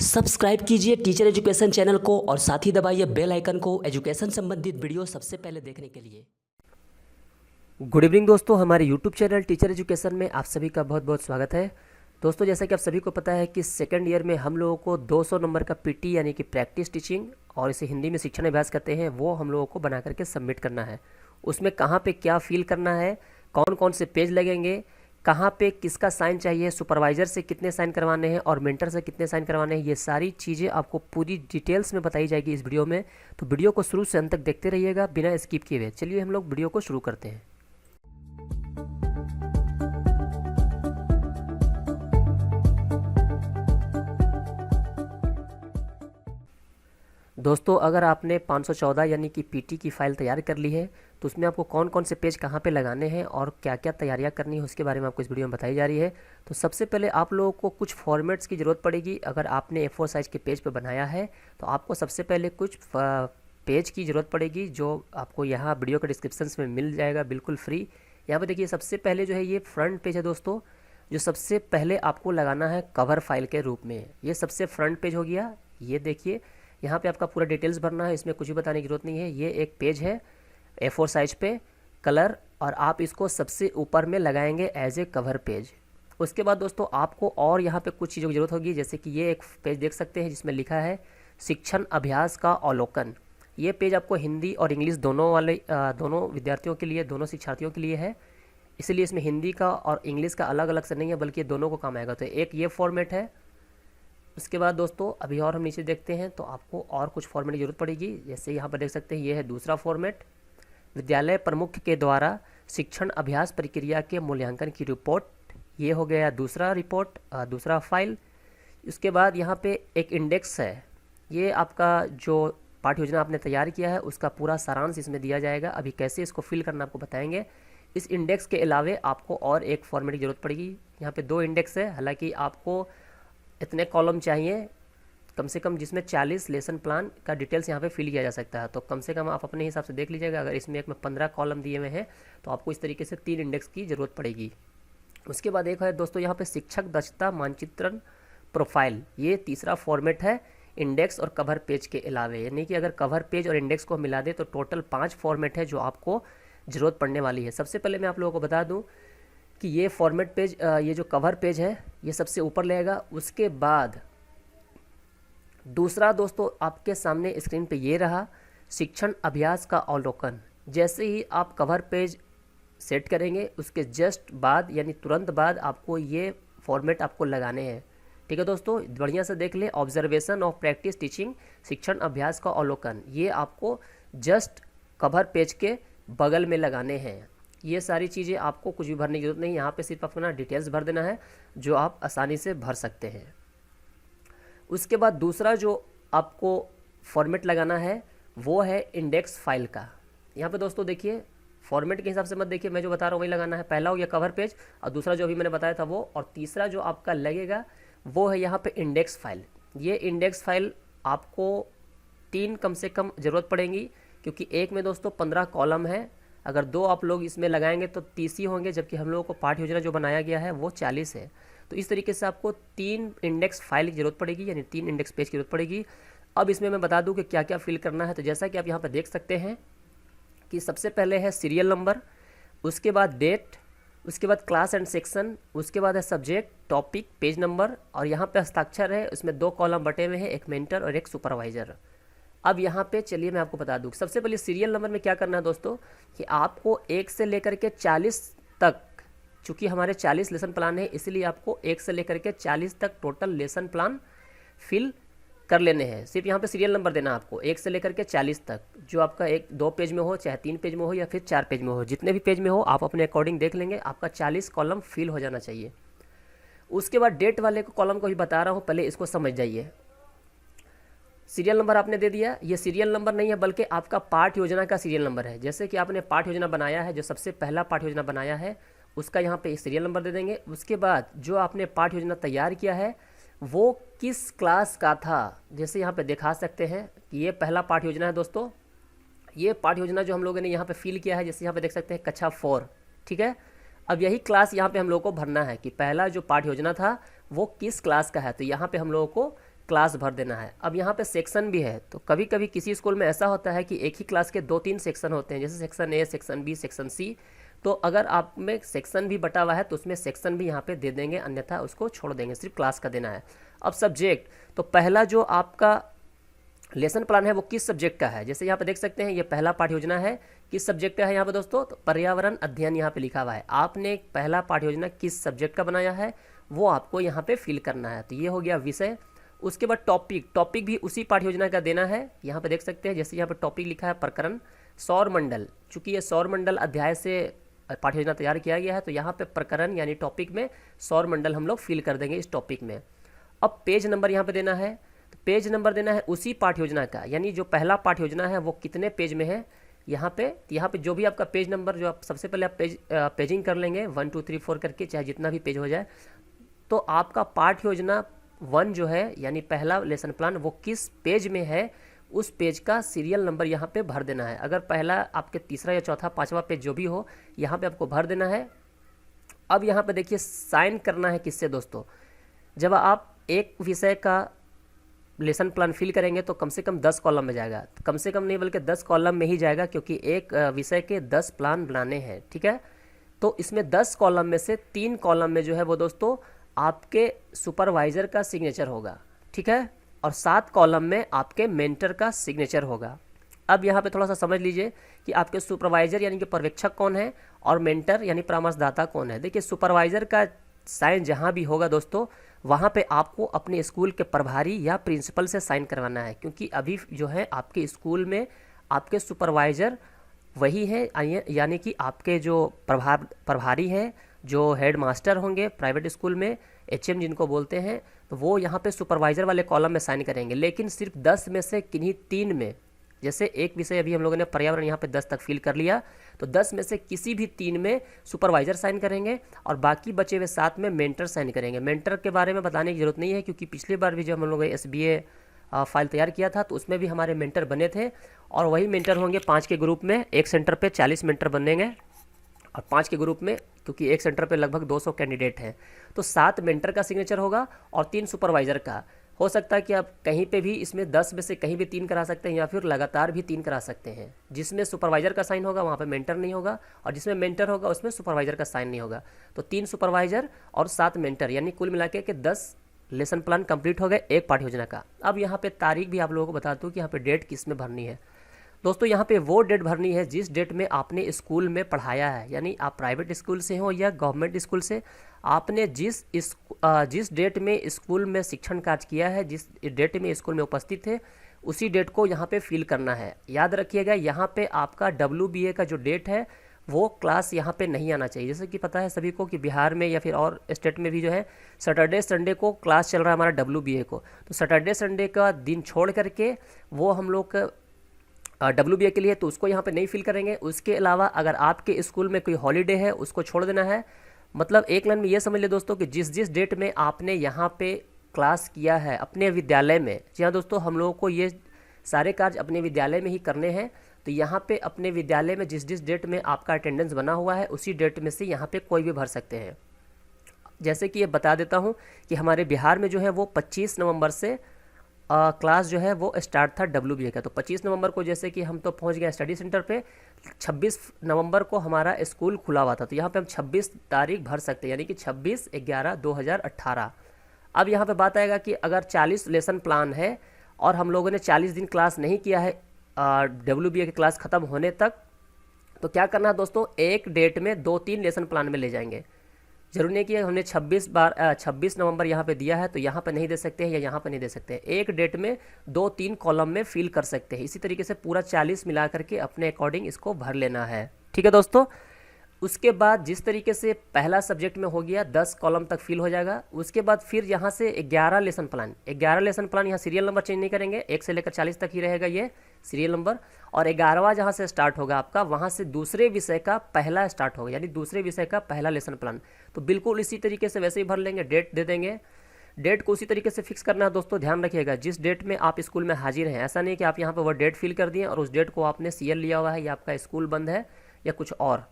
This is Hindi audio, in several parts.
सब्सक्राइब कीजिए टीचर एजुकेशन चैनल को और साथ ही दबाइए बेल आइकन को एजुकेशन संबंधित वीडियो सबसे पहले देखने के लिए। गुड इवनिंग दोस्तों, हमारे यूट्यूब चैनल टीचर एजुकेशन में आप सभी का बहुत बहुत स्वागत है। दोस्तों, जैसा कि आप सभी को पता है कि सेकंड ईयर में हम लोगों को 200 नंबर का पीटी यानी कि प्रैक्टिस टीचिंग और इसे हिंदी में शिक्षण अभ्यास कहते हैं, वो हम लोगों को बना करके सबमिट करना है। उसमें कहाँ पे क्या फिल करना है, कौन कौन से पेज लगेंगे, कहाँ पे किसका साइन चाहिए, सुपरवाइज़र से कितने साइन करवाने हैं और मेंटर से कितने साइन करवाने हैं, ये सारी चीज़ें आपको पूरी डिटेल्स में बताई जाएगी इस वीडियो में। तो वीडियो को शुरू से अंत तक देखते रहिएगा बिना स्किप किए हुए। चलिए हम लोग वीडियो को शुरू करते हैं। दोस्तों, अगर आपने 514 यानी कि पीटी की फ़ाइल तैयार कर ली है तो उसमें आपको कौन कौन से पेज कहाँ पे लगाने हैं और क्या क्या तैयारियां करनी है उसके बारे में आपको इस वीडियो में बताई जा रही है। तो सबसे पहले आप लोगों को कुछ फॉर्मेट्स की ज़रूरत पड़ेगी। अगर आपने A4 साइज़ के पेज पे बनाया है तो आपको सबसे पहले कुछ पेज की ज़रूरत पड़ेगी, जो आपको यहाँ वीडियो के डिस्क्रिप्शन में मिल जाएगा बिल्कुल फ्री। यहाँ पर देखिए, सबसे पहले जो है ये फ्रंट पेज है दोस्तों, जो सबसे पहले आपको लगाना है कवर फाइल के रूप में। ये सबसे फ्रंट पेज हो गया। ये देखिए, यहाँ पे आपका पूरा डिटेल्स भरना है, इसमें कुछ भी बताने की जरूरत नहीं है। ये एक पेज है A4 साइज पे कलर, और आप इसको सबसे ऊपर में लगाएंगे एज ए कवर पेज। उसके बाद दोस्तों आपको और यहाँ पे कुछ चीज़ों की ज़रूरत होगी, जैसे कि ये एक पेज देख सकते हैं जिसमें लिखा है शिक्षण अभ्यास का अवलोकन। ये पेज आपको हिंदी और इंग्लिश दोनों विद्यार्थियों के लिए, दोनों शिक्षार्थियों के लिए है, इसलिए इसमें हिंदी का और इंग्लिश का अलग अलग से नहीं है, बल्कि दोनों को काम आएगा। तो एक ये फॉर्मेट है। उसके बाद दोस्तों अभी और हम नीचे देखते हैं तो आपको और कुछ फॉर्मेट की जरूरत पड़ेगी। जैसे यहाँ पर देख सकते हैं, ये है दूसरा फॉर्मेट, विद्यालय प्रमुख के द्वारा शिक्षण अभ्यास प्रक्रिया के मूल्यांकन की रिपोर्ट। ये हो गया दूसरा रिपोर्ट, दूसरा फाइल। उसके बाद यहाँ पे एक इंडेक्स है। ये आपका जो पाठ्य योजना आपने तैयार किया है उसका पूरा सारांश इसमें दिया जाएगा। अभी कैसे इसको फिल करना आपको बताएंगे। इस इंडेक्स के अलावे आपको और एक फॉर्मेट की जरूरत पड़ेगी। यहाँ पे 2 इंडेक्स है, हालांकि आपको इतने कॉलम चाहिए कम से कम जिसमें 40 लेसन प्लान का डिटेल्स यहाँ पे फिल किया जा सकता है। तो कम से कम आप अपने हिसाब से देख लीजिएगा। अगर इसमें एक में 15 कॉलम दिए हुए हैं तो आपको इस तरीके से 3 इंडेक्स की ज़रूरत पड़ेगी। उसके बाद एक है दोस्तों यहाँ पे शिक्षक दक्षता मानचित्रण प्रोफाइल। ये तीसरा फॉर्मेट है इंडेक्स और कवर पेज के अलावे, यानी कि अगर कवर पेज और इंडेक्स को मिला दे तो टोटल 5 फॉर्मेट है जो आपको ज़रूरत पड़ने वाली है। सबसे पहले मैं आप लोगों को बता दूँ कि ये फॉर्मेट पेज, ये जो कवर पेज है ये सबसे ऊपर लेगा। उसके बाद दूसरा दोस्तों आपके सामने स्क्रीन पे ये रहा शिक्षण अभ्यास का अवलोकन। जैसे ही आप कवर पेज सेट करेंगे उसके जस्ट बाद यानी तुरंत बाद आपको ये फॉर्मेट आपको लगाने हैं। ठीक है दोस्तों, बढ़िया से देख ले। ऑब्जर्वेशन ऑफ प्रैक्टिस टीचिंग शिक्षण अभ्यास का अवलोकन, ये आपको जस्ट कवर पेज के बगल में लगाने हैं। ये सारी चीज़ें आपको कुछ भी भरने की जरूरत नहीं, यहाँ पे सिर्फ अपना डिटेल्स भर देना है जो आप आसानी से भर सकते हैं। उसके बाद दूसरा जो आपको फॉर्मेट लगाना है वो है इंडेक्स फाइल का। यहाँ पे दोस्तों देखिए, फॉर्मेट के हिसाब से मत देखिए, मैं जो बता रहा हूँ वही लगाना है। पहला हो गया कवर पेज और दूसरा जो अभी मैंने बताया था वो, और तीसरा जो आपका लगेगा वो है यहाँ पे इंडेक्स फाइल। ये इंडेक्स फाइल आपको 3 कम से कम ज़रूरत पड़ेगी, क्योंकि एक में दोस्तों 15 कॉलम है। अगर 2 आप लोग इसमें लगाएंगे तो 30 ही होंगे, जबकि हम लोगों को पाठ्य योजना जो बनाया गया है वो 40 है। तो इस तरीके से आपको 3 इंडेक्स फाइल की ज़रूरत पड़ेगी, यानी 3 इंडेक्स पेज की ज़रूरत पड़ेगी। अब इसमें मैं बता दूं कि क्या क्या फिल करना है। तो जैसा कि आप यहाँ पर देख सकते हैं कि सबसे पहले है सीरियल नंबर, उसके बाद डेट, उसके बाद क्लास एंड सेक्शन, उसके बाद है सब्जेक्ट, टॉपिक, पेज नंबर, और यहाँ पे हस्ताक्षर है। उसमें 2 कॉलम बटे हुए हैं, एक मेंटर और एक सुपरवाइज़र। अब यहाँ पे चलिए मैं आपको बता दूँ, सबसे पहले सीरियल नंबर में क्या करना है दोस्तों कि आपको 1 से लेकर के 40 तक, चूँकि हमारे 40 लेसन प्लान है इसलिए आपको 1 से लेकर के 40 तक टोटल लेसन प्लान फिल कर लेने हैं। सिर्फ यहाँ पे सीरियल नंबर देना आपको 1 से लेकर के 40 तक, जो आपका 1-2 पेज में हो, चाहे 3 पेज में हो या फिर 4 पेज में हो, जितने भी पेज में हो आप अपने अकॉर्डिंग देख लेंगे। आपका 40 कॉलम फिल हो जाना चाहिए। उसके बाद डेट वाले को कॉलम को भी बता रहा हूँ, पहले इसको समझ जाइए। सीरियल नंबर आपने दे दिया, ये सीरियल नंबर नहीं है बल्कि आपका पाठ्य योजना का सीरियल नंबर है। जैसे कि आपने पाठ्य योजना बनाया है, जो सबसे पहला पाठ्य योजना बनाया है उसका यहाँ पे सीरियल नंबर दे देंगे। उसके बाद जो आपने पाठ्य योजना तैयार किया है वो किस क्लास का था, जैसे यहाँ पे दिखा सकते हैं कि ये पहला पाठ्य योजना है दोस्तों। ये पाठ्य योजना जो हम लोगों ने यहाँ पे फिल किया है, जैसे यहाँ पे देख सकते हैं कक्षा 4, ठीक है। अब यही क्लास यहाँ पे हम लोगों को भरना है कि पहला जो पाठ्य योजना था वो किस क्लास का है। तो यहाँ पे हम लोगों को क्लास भर देना है। अब यहाँ पे सेक्शन भी है, तो कभी कभी किसी स्कूल में ऐसा होता है कि एक ही क्लास के 2-3 सेक्शन होते हैं, जैसे section A, section B, section C. तो अगर आप में सेक्शन भी बटा हुआ है तो उसमें सेक्शन भी यहाँ पे दे देंगे, अन्यथा उसको छोड़ देंगे, सिर्फ क्लास का देना है। अब सब्जेक्ट, तो पहला जो आपका लेसन प्लान है वो किस सब्जेक्ट का है, जैसे यहाँ पे देख सकते हैं ये पहला पाठ्य योजना है, किस सब्जेक्ट का है यहाँ पे दोस्तों, तो पर्यावरण अध्ययन यहाँ पे लिखा हुआ है। आपने पहला पाठ्य योजना किस सब्जेक्ट का बनाया है वो आपको यहाँ पे फिल करना है। तो ये हो गया विषय। उसके बाद टॉपिक भी उसी पाठ्य योजना का देना है। यहाँ पे देख सकते हैं जैसे यहाँ पे टॉपिक लिखा है प्रकरण सौर मंडल, चूंकि ये सौर मंडल अध्याय से पाठ्य योजना तैयार किया गया है, तो यहाँ पे प्रकरण यानी टॉपिक में सौर मंडल हम लोग फिल कर देंगे इस टॉपिक में। अब पेज नंबर यहाँ पे देना है, तो पेज नंबर देना है उसी पाठ्य योजना का, यानी जो पहला पाठ्य योजना है वो कितने पेज में है यहाँ पे जो भी आपका पेज नंबर, जो आप सबसे पहले आप पेजिंग कर लेंगे 1 2 3 4 करके, चाहे जितना भी पेज हो जाए। तो आपका पाठ्य योजना 1 जो है यानी पहला लेसन प्लान वो किस पेज में है, उस पेज का सीरियल नंबर यहाँ पे भर देना है। अगर पहला आपके तीसरा या चौथा पांचवा पेज जो भी हो यहाँ पे आपको भर देना है। अब यहाँ पे देखिए साइन करना है किससे दोस्तों, जब आप एक विषय का लेसन प्लान फिल करेंगे तो कम से कम 10 कॉलम में जाएगा, कम से कम नहीं बल्कि 10 कॉलम में ही जाएगा, क्योंकि एक विषय के 10 प्लान बनाने हैं, ठीक है। तो इसमें 10 कॉलम में से 3 कॉलम में जो है वो दोस्तों आपके सुपरवाइजर का सिग्नेचर होगा, ठीक है, और 7 कॉलम में आपके मेंटर का सिग्नेचर होगा। अब यहाँ पे थोड़ा सा समझ लीजिए कि आपके सुपरवाइजर यानी कि पर्यवेक्षक कौन है और मेंटर यानी परामर्शदाता कौन है। देखिए सुपरवाइजर का साइन जहाँ भी होगा दोस्तों वहाँ पे आपको अपने स्कूल के प्रभारी या प्रिंसिपल से साइन करवाना है, क्योंकि अभी जो है आपके स्कूल में आपके सुपरवाइजर वही है, यानी कि आपके जो प्रभारी हैं, जो हेड मास्टर होंगे प्राइवेट स्कूल में, एचएम जिनको बोलते हैं, तो वो यहाँ पे सुपरवाइजर वाले कॉलम में साइन करेंगे। लेकिन सिर्फ 10 में से किन्हीं 3 में, जैसे एक विषय अभी हम लोगों ने पर्यावरण यहाँ पे 10 तक फिल कर लिया, तो 10 में से किसी भी 3 में सुपरवाइजर साइन करेंगे और बाकी बचे हुए 7 में मेंटर साइन करेंगे। मेंटर के बारे में बताने की जरूरत नहीं है, क्योंकि पिछली बार भी जब हम लोगों ने SBA फाइल तैयार किया था तो उसमें भी हमारे मेंटर बने थे, और वही मेंटर होंगे 5 के ग्रुप में। एक सेंटर पे 40 मेंटर बनेंगे और 5 के ग्रुप में, क्योंकि एक सेंटर पे लगभग 200 कैंडिडेट हैं, तो 7 मेंटर का सिग्नेचर होगा और 3 सुपरवाइजर का। हो सकता है कि आप कहीं पे भी इसमें 10 में से कहीं भी 3 करा सकते हैं, या फिर लगातार भी 3 करा सकते हैं। जिसमें सुपरवाइजर का साइन होगा वहाँ पे मेंटर नहीं होगा, और जिसमें मेंटर होगा उसमें सुपरवाइजर का साइन नहीं होगा। तो 3 सुपरवाइजर और 7 मेंटर, यानी कुल मिला के 10 लेसन प्लान कंप्लीट हो गए एक पाठ्य योजना का। अब यहाँ पे तारीख भी आप लोगों को बता दूँ कि यहाँ पे डेट किस में भरनी है दोस्तों। यहाँ पे वो डेट भरनी है जिस डेट में आपने स्कूल में पढ़ाया है, यानी आप प्राइवेट स्कूल से हो या गवर्नमेंट स्कूल से, आपने जिस डेट में स्कूल में शिक्षण कार्य किया है, जिस डेट में स्कूल में उपस्थित थे, उसी डेट को यहाँ पे फिल करना है। याद रखिएगा यहाँ पे आपका WBA का जो डेट है वो क्लास यहाँ पे नहीं आना चाहिए। जैसे कि पता है सभी को कि बिहार में या फिर और स्टेट में भी जो है सैटरडे संडे को क्लास चल रहा है हमारा WBA को, तो सैटरडे संडे का दिन छोड़ करके वो हम लोग WBA के लिए तो उसको यहाँ पे नहीं फिल करेंगे। उसके अलावा अगर आपके स्कूल में कोई हॉलीडे है उसको छोड़ देना है। मतलब एक लाइन में ये समझ ले दोस्तों कि जिस डेट में आपने यहाँ पे क्लास किया है अपने विद्यालय में, जी हाँ दोस्तों, हम लोगों को ये सारे कार्य अपने विद्यालय में ही करने हैं, तो यहाँ पे अपने विद्यालय में जिस डेट में आपका अटेंडेंस बना हुआ है उसी डेट में से यहाँ पे कोई भी भर सकते हैं। जैसे कि ये बता देता हूँ कि हमारे बिहार में जो है वो 25 नवंबर से क्लास जो है वो स्टार्ट था WBA का। तो 25 नवंबर को जैसे कि हम तो पहुंच गए स्टडी सेंटर पे, 26 नवंबर को हमारा स्कूल खुला हुआ था, तो यहाँ पे हम 26 तारीख भर सकते हैं, यानी कि 26/11/2018। अब यहाँ पे बात आएगा कि अगर 40 लेसन प्लान है और हम लोगों ने 40 दिन क्लास नहीं किया है WBA की क्लास ख़त्म होने तक, तो क्या करना है दोस्तों, एक डेट में 2-3 लेसन प्लान में ले जाएंगे। जरूरी नहीं कि हमने 26 नवंबर यहाँ पे दिया है तो यहाँ पे नहीं दे सकते हैं या यहाँ पे नहीं दे सकते हैं। एक डेट में 2-3 कॉलम में फिल कर सकते हैं। इसी तरीके से पूरा 40 मिला करके अपने अकॉर्डिंग इसको भर लेना है, ठीक है दोस्तों। उसके बाद जिस तरीके से पहला सब्जेक्ट में हो गया 10 कॉलम तक फिल हो जाएगा। उसके बाद फिर यहाँ से 11 लेसन प्लान, यहाँ सीरियल नंबर चेंज नहीं करेंगे, 1 से लेकर 40 तक ही रहेगा ये सीरियल नंबर। और 11वां जहाँ से स्टार्ट होगा आपका, वहाँ से दूसरे विषय का पहला स्टार्ट होगा, यानी दूसरे विषय का पहला लेसन प्लान। तो बिल्कुल इसी तरीके से वैसे ही भर लेंगे, डेट दे देंगे। डेट को उसी तरीके से फिक्स करना है दोस्तों। ध्यान रखिएगा जिस डेट में आप स्कूल में हाजिर हैं, ऐसा नहीं कि आप यहाँ पर वह डेट फिल कर दिए और उस डेट को आपने CL लिया हुआ है या आपका स्कूल बंद है या कुछ और।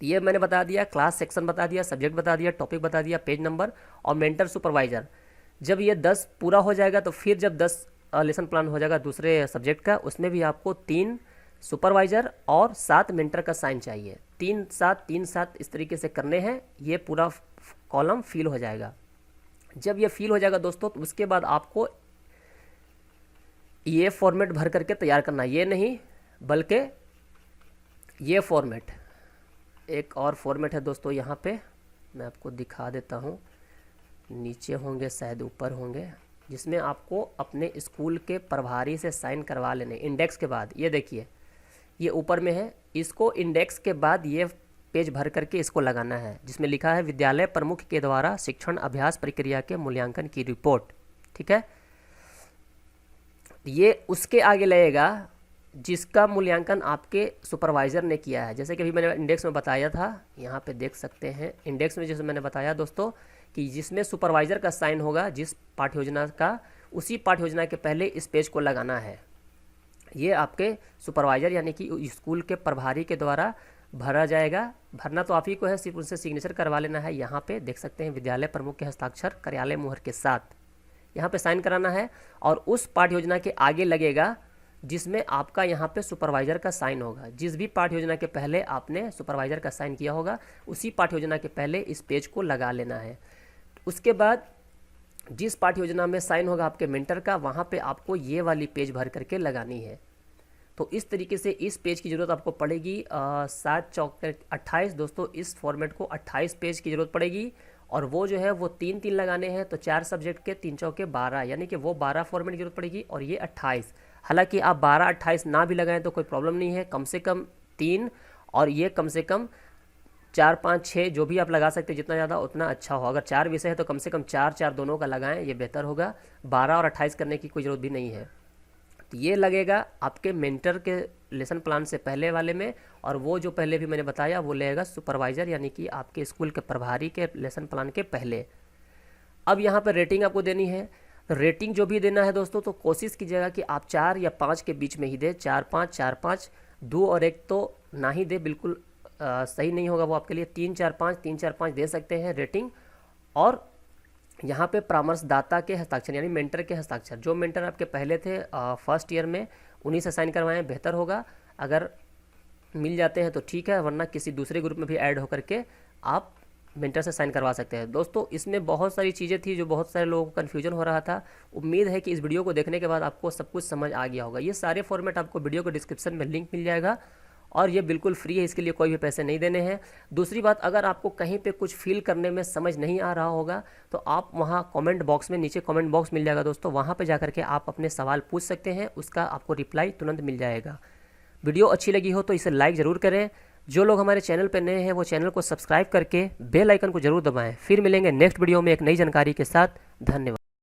ये मैंने बता दिया, क्लास सेक्शन बता दिया, सब्जेक्ट बता दिया, टॉपिक बता दिया, पेज नंबर और मेंटर सुपरवाइजर। जब ये 10 पूरा हो जाएगा तो फिर जब 10 लेसन प्लान हो जाएगा दूसरे सब्जेक्ट का, उसमें भी आपको 3 सुपरवाइज़र और 7 मेंटर का साइन चाहिए। 3-7 इस तरीके से करने हैं, ये पूरा कॉलम फिल हो जाएगा। जब ये फिल हो जाएगा दोस्तों तो उसके बाद आपको ये फॉर्मेट भर करके तैयार करना, ये नहीं बल्कि ये फॉर्मेट, एक और फॉर्मेट है दोस्तों, यहाँ पे मैं आपको दिखा देता हूँ, नीचे होंगे शायद ऊपर होंगे, जिसमें आपको अपने स्कूल के प्रभारी से साइन करवा लेने इंडेक्स के बाद। ये देखिए ये ऊपर में है, इसको इंडेक्स के बाद ये पेज भर करके इसको लगाना है, जिसमें लिखा है विद्यालय प्रमुख के द्वारा शिक्षण अभ्यास प्रक्रिया के मूल्यांकन की रिपोर्ट। ठीक है, ये उसके आगे लगेगा जिसका मूल्यांकन आपके सुपरवाइज़र ने किया है। जैसे कि अभी मैंने इंडेक्स में बताया था, यहाँ पे देख सकते हैं इंडेक्स में जैसे मैंने बताया दोस्तों कि जिसमें सुपरवाइज़र का साइन होगा जिस पाठ्य योजना का, उसी पाठ्य योजना के पहले इस पेज को लगाना है। ये आपके सुपरवाइज़र यानी कि स्कूल के प्रभारी के द्वारा भरा जाएगा। भरना तो आप ही को है, सिर्फ उनसे सिग्नेचर करवा लेना है। यहाँ पे देख सकते हैं विद्यालय प्रमुख के हस्ताक्षर कार्यालय मुहर के साथ यहाँ पे साइन कराना है, और उस पाठ्य योजना के आगे लगेगा जिसमें आपका यहाँ पे सुपरवाइज़र का साइन होगा। जिस भी पाठ्य योजना के पहले आपने सुपरवाइज़र का साइन किया होगा उसी पाठ्य योजना के पहले इस पेज को लगा लेना है। उसके बाद जिस पाठ्य योजना में साइन होगा आपके मेंटर का, वहाँ पे आपको ये वाली पेज भर करके लगानी है। तो इस तरीके से इस पेज की ज़रूरत आपको पड़ेगी 7 चौके 28 दोस्तों, इस फॉर्मेट को 28 पेज की ज़रूरत पड़ेगी, और वो जो है वो 3-3 लगाने हैं, तो 4 सब्जेक्ट के 3 चौके 12, यानी कि वो 12 फॉर्मेट की जरूरत पड़ेगी और ये 28। हालांकि आप 12-28 ना भी लगाएं तो कोई प्रॉब्लम नहीं है, कम से कम 3 और ये कम से कम 4-5-6 जो भी आप लगा सकते हैं, जितना ज़्यादा उतना अच्छा हो। अगर 4 विषय है तो कम से कम 4-4 दोनों का लगाएं, ये बेहतर होगा। 12 और 28 करने की कोई ज़रूरत भी नहीं है। तो ये लगेगा आपके मेंटर के लेसन प्लान से पहले वाले में, और वो जो पहले भी मैंने बताया वो लगेगा सुपरवाइज़र यानी कि आपके स्कूल के प्रभारी के लेसन प्लान के पहले। अब यहाँ पर रेटिंग आपको देनी है। रेटिंग जो भी देना है दोस्तों तो कोशिश कीजिएगा कि आप 4 या 5 के बीच में ही दे। 4-5, 4-5, 2 और 1 तो ना ही दे, बिल्कुल सही नहीं होगा वो आपके लिए। 3-4-5, 3-4-5 दे सकते हैं रेटिंग। और यहाँ पे परामर्शदाता के हस्ताक्षर यानी मेंटर के हस्ताक्षर, जो मेंटर आपके पहले थे फर्स्ट ईयर में उन्हीं से साइन करवाएं, बेहतर होगा। अगर मिल जाते हैं तो ठीक है, वरना किसी दूसरे ग्रुप में भी ऐड होकर के आप मेंटर से साइन करवा सकते हैं। दोस्तों इसमें बहुत सारी चीज़ें थी जो बहुत सारे लोगों को कन्फ्यूजन हो रहा था। उम्मीद है कि इस वीडियो को देखने के बाद आपको सब कुछ समझ आ गया होगा। ये सारे फॉर्मेट आपको वीडियो के डिस्क्रिप्शन में लिंक मिल जाएगा, और ये बिल्कुल फ्री है, इसके लिए कोई भी पैसे नहीं देने हैं। दूसरी बात, अगर आपको कहीं पे कुछ फील करने में समझ नहीं आ रहा होगा तो आप वहाँ कमेंट बॉक्स में, नीचे कमेंट बॉक्स मिल जाएगा दोस्तों, वहाँ पे जाकर के आप अपने सवाल पूछ सकते हैं, उसका आपको रिप्लाई तुरंत मिल जाएगा। वीडियो अच्छी लगी हो तो इसे लाइक ज़रूर करें। जो लोग हमारे चैनल पर नए हैं वो चैनल को सब्सक्राइब करके बेल आइकन को जरूर दबाएँ। फिर मिलेंगे नेक्स्ट वीडियो में एक नई जानकारी के साथ। धन्यवाद।